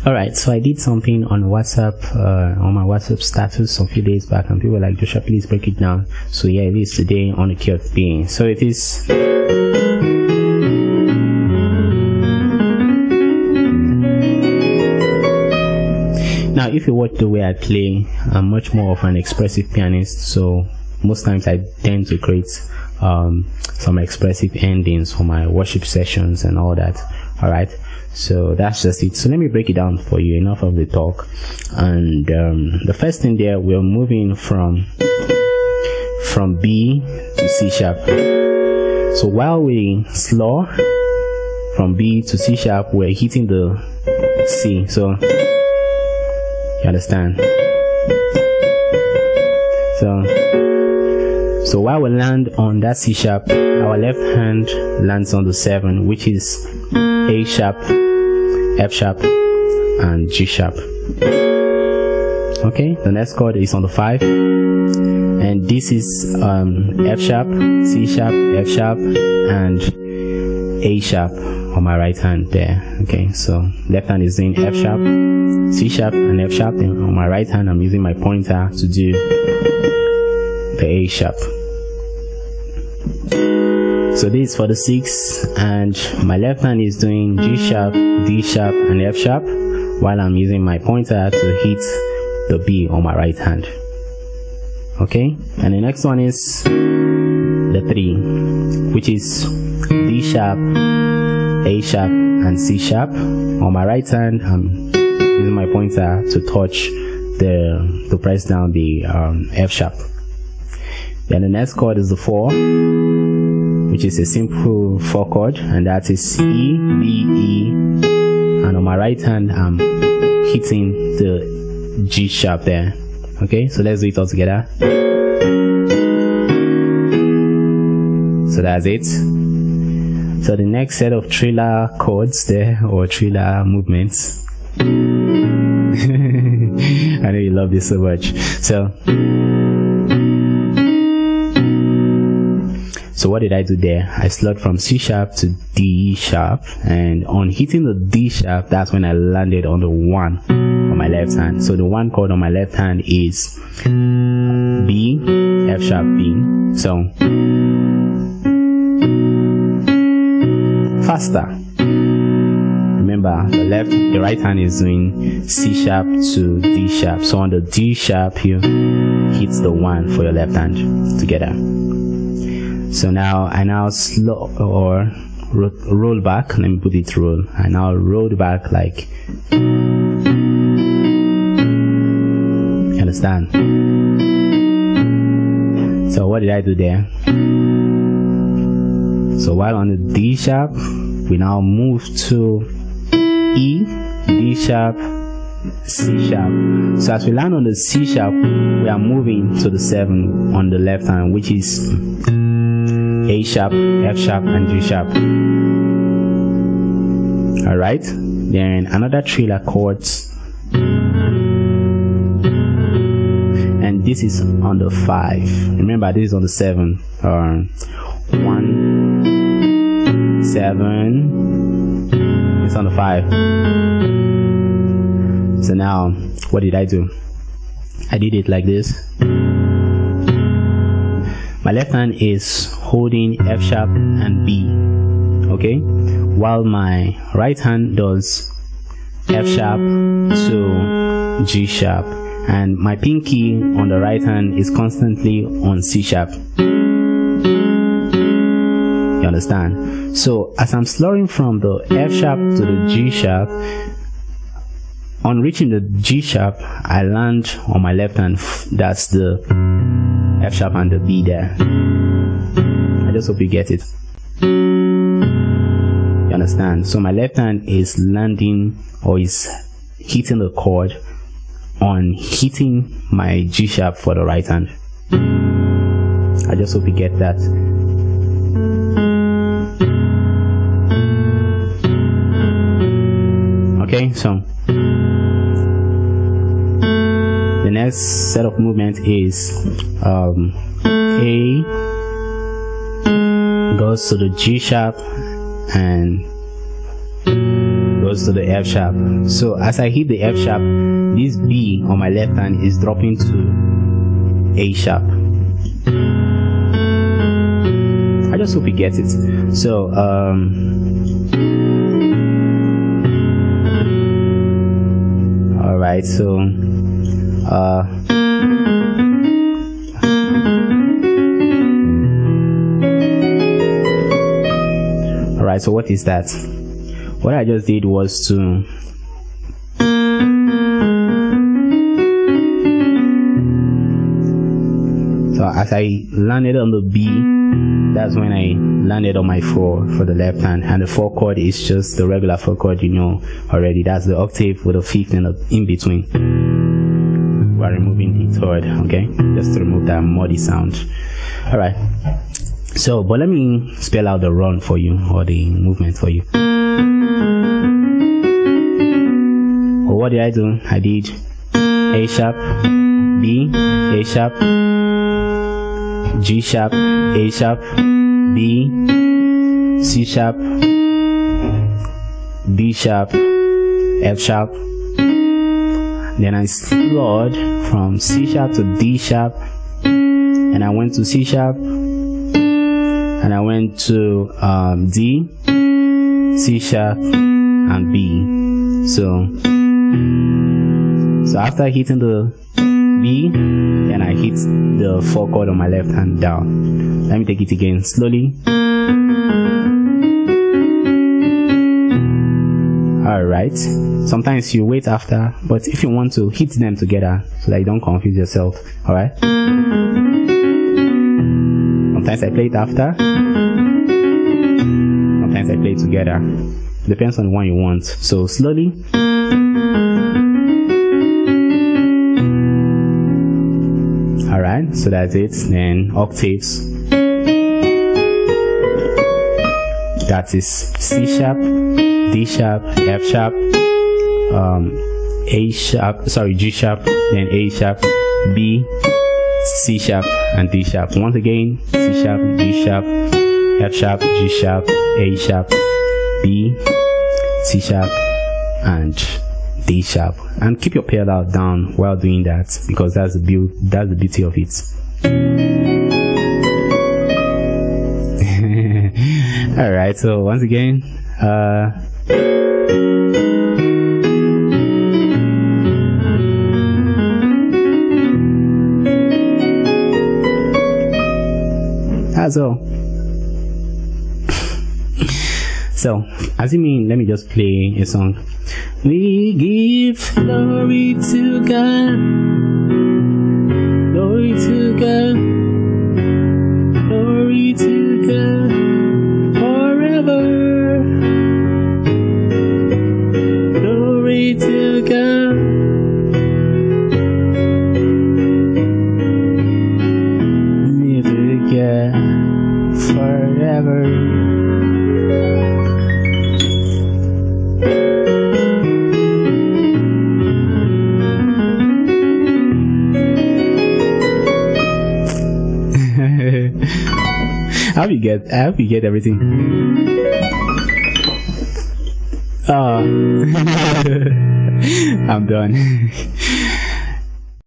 Alright, so I did something on WhatsApp, on my WhatsApp status a few days back, and people were like, Joshua, please break it down. So yeah, it is today on the key of being. So it is now. If you watch the way I play, I'm much more of an expressive pianist, so most times I tend to create some expressive endings for my worship sessions and all that. Alright, so that's just it. So let me break it down for you. Enough of the talk. And the first thing there, we're moving from B to C sharp. So while we slow from B to C sharp, we're hitting the C. So you understand? So while we land on that C sharp, our left hand lands on the 7, which is A sharp, F sharp, and G sharp. Okay, the next chord is on the 5, and this is F sharp, C sharp, F sharp, and A sharp on my right hand there. Okay, so left hand is doing F sharp, C sharp, and F sharp. Then on my right hand, I'm using my pointer to do the A sharp. So this is for the 6, and my left hand is doing G sharp, D sharp, and F sharp, while I'm using my pointer to hit the B on my right hand. Okay, and the next one is the 3, which is D sharp, A sharp, and C sharp. On my right hand, I'm using my pointer to touch to press down the F sharp. Then the next chord is the 4, which is a simple 4 chord, and that is E, B, E, and on my right hand I'm hitting the G sharp there. Okay, so let's do it all together. So that's it. So the next set of trailer chords there, or trailer movements. I know you love this so much. So what did I do there? I slid from C sharp to D sharp, and on hitting the D sharp, that's when I landed on the 1 on my left hand. So the 1 chord on my left hand is B, F sharp, B. So faster. Remember, the right hand is doing C sharp to D sharp. So on the D sharp, you hit the 1 for your left hand together. So now I slow or roll back. Let me put it roll. I now roll back like. You understand? So what did I do there? So while on the D sharp, we now move to E, D sharp, C sharp. So as we land on the C sharp, we are moving to the 7 on the left hand, which is A sharp, F sharp, and G sharp. Alright, then another trailer chords, and this is on the 5. Remember, this is on the 7. 1, 7. It's on the 5. So now, what did I do? I did it like this. My left hand is holding F sharp and B, okay, while my right hand does F sharp to G sharp, and my pinky on the right hand is constantly on C sharp. You understand? So as I'm slurring from the F sharp to the G sharp, on reaching the G sharp, I land on my left hand. That's the F sharp and the B there. I just hope you get it. You understand? So my left hand is landing, or is hitting the chord on hitting my G sharp for the right hand. I just hope you get that. Okay, so the next set of movement is A goes to the G sharp and goes goes to the F sharp. So as I hit the F sharp, this B on my left hand is dropping to A sharp. I just hope you get it. So all right, so all right, so what is that? What I just did was to so as I landed on the B, that's when I landed on my 4 for the left hand, and the 4 chord is just the regular 4 chord, you know already. That's the octave with a fifth in between. We're removing the third, okay, just to remove that muddy sound. All right, so but let me spell out the run for you, or the movement for you. Well, what did I do? I did A sharp, B, A sharp, G sharp, A sharp, B, C sharp, D sharp, F sharp. Then I slid from C sharp to D sharp, and I went to C sharp, and I went to D, C sharp, and B. So after hitting the B, then I hit the 4 chord on my left hand down. Let me take it again slowly. Alright, sometimes you wait after, but if you want to hit them together so that you don't confuse yourself. Alright, sometimes I play it after, sometimes I play it together. Depends on the one you want. So slowly. Alright, so that's it. Then octaves. That is C sharp, D sharp, F sharp, A sharp, G sharp, then A sharp, B, C sharp, and D sharp. Once again, C sharp, D sharp, F sharp, G sharp, A sharp, B, C sharp, and D sharp. And keep your pedal down while doing that, because that's the beauty of it. All right, so once again, that's all. So, assuming, let me just play a song. We give glory to God, glory to God, glory to God, forever. Glory to God. Live together forever. I hope you get everything. I'm done.